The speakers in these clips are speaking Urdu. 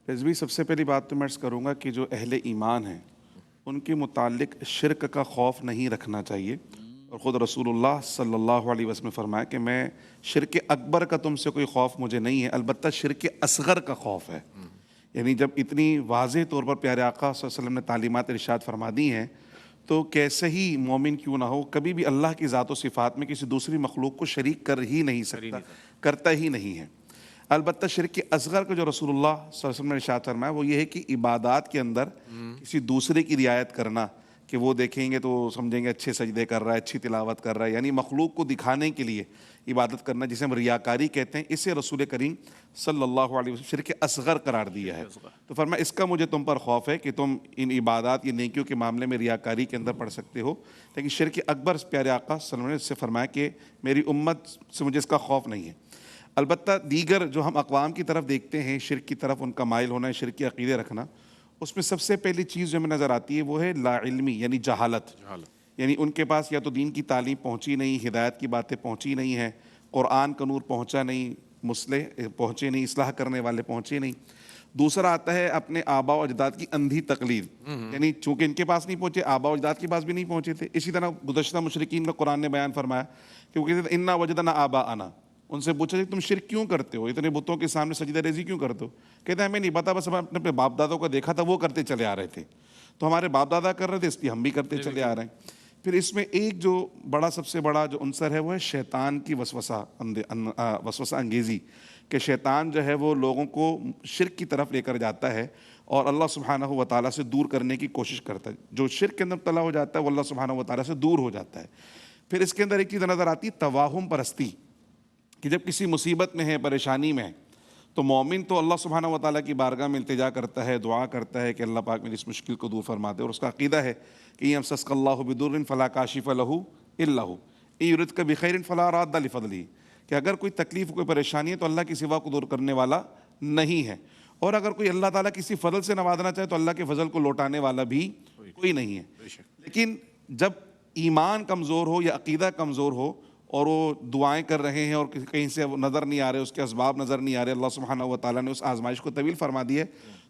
رضوی، سب سے پہلی بات تو میں عرض کروں گا کہ جو اہل ایمان ہیں ان کے متعلق شرک کا خوف نہیں رکھنا چاہیے، اور خود رسول اللہ صلی اللہ علیہ وسلم نے فرمایا کہ میں شرک اکبر کا تم سے کوئی خوف مجھے نہیں ہے، البتہ شرک اصغر کا خوف ہے۔ یعنی جب اتنی واضح طور پر پیارے آقا صلی اللہ علیہ وسلم نے تعلیمات ارشاد فرما دی ہیں تو کیسے ہی مومن کیوں نہ ہو کبھی بھی اللہ کی ذات و صفات میں کسی دوسری مخلوق کو شریک کر ہی نہیں سکتا، کرتا ہی نہیں ہے۔ البتہ شرک اصغر کا جو رسول اللہ صلی اللہ علیہ وسلم نے ارشاد فرمایا وہ یہ ہے کہ عبادات کے اندر کسی دوسرے کی رعایت کرنا، کہ وہ دیکھیں گے تو سمجھیں گے اچھے سجدے کر رہا ہے، اچھی تلاوت کر رہا ہے، یعنی مخلوق کو دکھانے کے لیے عبادت کرنا جسے ہم ریاکاری کہتے ہیں، اسے رسول کریم صلی اللہ علیہ وسلم شرک اصغر قرار دیا ہے۔ تو فرمایا اس کا مجھے تم پر خوف ہے کہ تم ان عبادات یا نیکیوں کے معاملے میں ریاکاری کے اندر پڑھ سکتے ہو، لیکن شرک اکبر پیارے آقا صلی اللہ علیہ وسلم نے اس سے فرمایا کہ میری امت سے مجھے اس کا خوف نہیں ہے۔ البتہ دیگر جو ہم اقوام کی طرف دیکھتے ہیں شرک کی طرف ان کا مائل ہونا ہے، شرک کے عقیدے رکھنا، اس میں سب سے پہلی چیز جو ہمیں نظر آتی ہے وہ ہے لا علمی، یعنی جہالت۔ یعنی ان کے پاس یا تو دین کی تعلیم پہنچی نہیں، ہدایت کی باتیں پہنچی نہیں ہیں، قرآن کا نور پہنچا نہیں، مصلح پہنچے نہیں، اصلاح کرنے والے پہنچے نہیں۔ دوسرا آتا ہے اپنے آباء و اجداد کی اندھی تقلید، یعنی چونکہ ان کے پاس نہیں پہنچے، آباء و اجداد کے پاس بھی نہیں پہنچے تھے۔ اسی طرح گزشتہ مشرکین میں قرآن نے بیان فرمایا کہ وہ کہتے تھے انا وجدنا آباءنا، ان سے پوچھا تم شرک کیوں کرتے ہو، اتنے بتوں کے سامنے سجدہ ریزی کیوں کرتے ہو؟ کہتے ہیں ہمیں نہیں پتا، بس ہم اپنے باپ دادوں کو دیکھا تھا وہ کرتے چلے آ رہے تھے، تو ہمارے باپ دادا کر رہے تھے اس لیے ہم بھی کرتے چلے آ رہے ہیں۔ پھر اس میں ایک جو بڑا سب سے بڑا جو عنصر ہے وہ ہے شیطان کی وسوسہ انگیزی، کہ شیطان جو ہے وہ لوگوں کو شرک کی طرف لے کر جاتا ہے اور اللہ سبحانہ و تعالیٰ سے دور کرنے کی کوشش کرتا ہے۔ جو شرک کے اندر مبتلا ہو جاتا ہے وہ اللہ سبحانہ و تعالیٰ سے دور ہو جاتا ہے۔ پھر اس کے اندر ایک چیز نظر آتی ہے تواہم پرستی، کہ جب کسی مصیبت میں ہے، پریشانی میں ہے، تو مومن تو اللہ سبحانہ و تعالیٰ کی بارگاہ میں التجا کرتا ہے، دعا کرتا ہے کہ اللہ پاک میری اس مشکل کو دور فرما دے، اور اس کا عقیدہ ہے کہ یمسسک اللہ بدر فلا کاشف لہ الا ہو ان یردک بخیر فلا راد لفضلہ، کہ اگر کوئی تکلیف کوئی پریشانی ہے تو اللہ کی سوا کو دور کرنے والا نہیں ہے، اور اگر کوئی اللہ تعالیٰ کسی فضل سے نوازنا چاہے تو اللہ کے فضل کو لوٹانے والا بھی کوئی نہیں ہے۔ لیکن جب ایمان کمزور ہو یا عقیدہ کمزور ہو اور وہ دعائیں کر رہے ہیں اور کہیں سے وہ نظر نہیں آ رہے، اس کے اسباب نظر نہیں آ رہے، اللہ سبحانہ و تعالیٰ نے اس آزمائش کو طویل فرما دی ہے،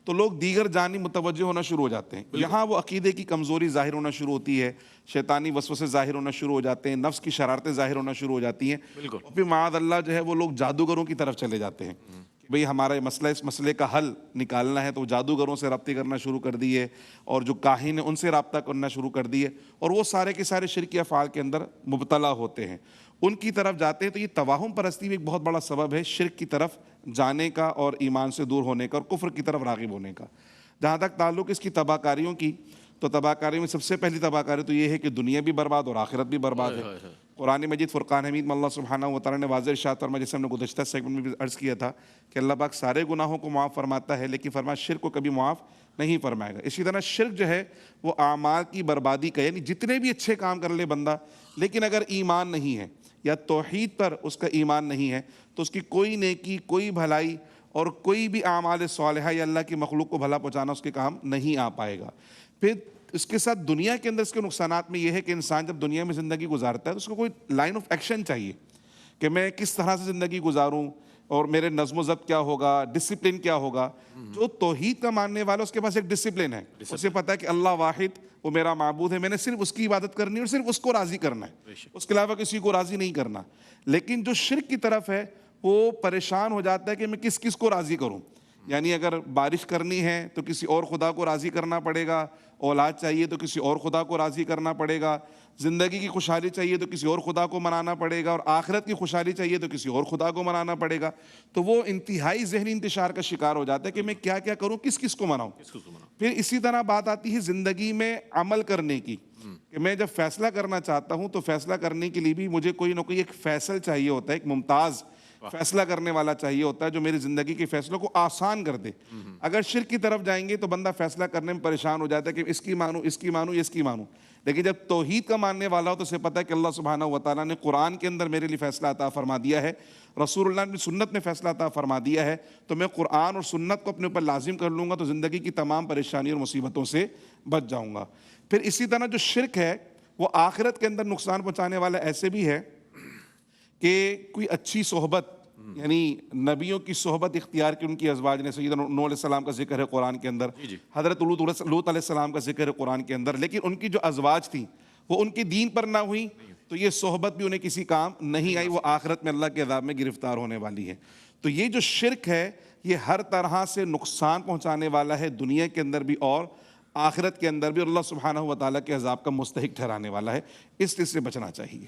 تو لوگ دیگر جانب متوجہ ہونا شروع ہو جاتے ہیں۔ یہاں وہ عقیدے کی کمزوری ظاہر ہونا شروع ہوتی ہے، شیطانی وسوسے ظاہر ہونا شروع ہو جاتے ہیں، نفس کی شرارتیں ظاہر ہونا شروع ہو جاتی ہیں، اور پھر معاذ اللہ جو ہے وہ لوگ جادوگروں کی طرف چلے جاتے ہیں کہ بھئی ہمارا مسئلہ اس مسئلے کا حل نکالنا ہے، تو جادوگروں سے رابطے کرنا شروع کر دیے، اور جو کاہن ہیں ان سے رابطہ کرنا شروع کر دیے، اور وہ سارے کے سارے شرکی افعال کے اندر مبتلا ہوتے ہیں، ان کی طرف جاتے ہیں۔ تو یہ توہم پرستی بھی ایک بہت بڑا سبب ہے شرک کی طرف جانے کا اور ایمان سے دور ہونے کا اور کفر کی طرف راغب ہونے کا۔ جہاں تک تعلق اس کی تباہ کاریوں کی، تو تباہ کاری میں سب سے پہلی تباہ کاری تو یہ ہے کہ دنیا بھی برباد اور آخرت بھی برباد ہے۔ قرآن مجید فرقان حمید میں اللہ سبحانہ و تعالیٰ نے واضح ارشاد فرمایا، جیسے ہم نے گزشتہ سیگمنٹ میں بھی عرض کیا تھا کہ اللہ پاک سارے گناہوں کو معاف فرماتا ہے، لیکن فرمایا شرک کو کبھی معاف نہیں فرمائے گا۔ اسی طرح شرک جو ہے وہ اعمال کی بربادی کا، یعنی جتنے بھی اچھے کام کر لے بندہ، لیکن اگر ایمان نہیں ہے یا توحید پر اس کا ایمان نہیں ہے تو اس کی کوئی نیکی، کوئی بھلائی اور کوئی بھی اعمال صالحہ یا اللہ کی مخلوق کو بھلا پہنچانا اس کے کام نہیں آ پائے گا۔ پھر اس کے ساتھ دنیا کے اندر اس کے نقصانات میں یہ ہے کہ انسان جب دنیا میں زندگی گزارتا ہے تو اس کو کوئی لائن آف ایکشن چاہیے کہ میں کس طرح سے زندگی گزاروں، اور میرے نظم و ضبط کیا ہوگا، ڈسپلن کیا ہوگا۔ جو توحید کا ماننے والا اس کے پاس ایک ڈسپلن ہے، اسے پتہ ہے کہ اللہ واحد وہ میرا معبود ہے، میں نے صرف اس کی عبادت کرنی ہے اور صرف اس کو راضی کرنا ہے، اس کے علاوہ کسی کو راضی نہیں کرنا۔ لیکن جو شرک کی طرف ہے وہ پریشان ہو جاتا ہے کہ میں کس کس کو راضی کروں، یعنی اگر بارش کرنی ہے تو کسی اور خدا کو راضی کرنا پڑے گا، اولاد چاہیے تو کسی اور خدا کو راضی کرنا پڑے گا، زندگی کی خوشحالی چاہیے تو کسی اور خدا کو منانا پڑے گا، اور آخرت کی خوشحالی چاہیے تو کسی اور خدا کو منانا پڑے گا۔ تو وہ انتہائی ذہنی انتشار کا شکار ہو جاتا ہے کہ میں کیا کیا کروں، کس کس کو مناؤں۔ پھر اسی طرح بات آتی ہے زندگی میں عمل کرنے کی، کہ میں جب فیصلہ کرنا چاہتا ہوں تو فیصلہ کرنے کے لیے بھی مجھے کوئی نہ کوئی ایک فیصل چاہیے ہوتا ہے، ایک ممتاز فیصلہ کرنے والا چاہیے ہوتا ہے جو میری زندگی کے فیصلوں کو آسان کر دے۔ اگر شرک کی طرف جائیں گے تو بندہ فیصلہ کرنے میں پریشان ہو جاتا ہے کہ اس کی مانوں، اس کی مانوں، اس کی مانوں، لیکن جب توحید کا ماننے والا ہو تو اسے پتہ ہے کہ اللہ سبحانہ و تعالیٰ نے قرآن کے اندر میرے لیے فیصلہ عطا فرما دیا ہے، رسول اللہ نے سنت میں فیصلہ عطا فرما دیا ہے، تو میں قرآن اور سنت کو اپنے اوپر لازم کر لوں گا تو زندگی کی تمام پریشانی اور مصیبتوں سے بچ جاؤں گا۔ پھر اسی طرح جو شرک ہے وہ آخرت کے اندر نقصان پہنچانے والا ایسے بھی ہے کہ کوئی اچھی صحبت یعنی نبیوں کی صحبت اختیار کی ان کی ازواج نے. سیدنا نوح علیہ السلام کا ذکر ہے قرآن کے اندر, حضرت لوط علیہ السلام کا ذکر ہے قرآن کے اندر, لیکن ان کی جو ازواج تھیں وہ ان کی دین پر نہ ہوئی تو یہ صحبت بھی انہیں کسی کام نہیں آئی, وہ آخرت میں اللہ کے عذاب میں گرفتار ہونے والی ہے. تو یہ جو شرک ہے یہ ہر طرح سے نقصان پہنچانے والا ہے, دنیا کے اندر بھی اور آخرت کے اندر بھی, اور اللہ سبحانہ و تعالیٰ کے عذاب کا مستحق ٹھہرانے والا ہے. اس سے بچنا چاہیے.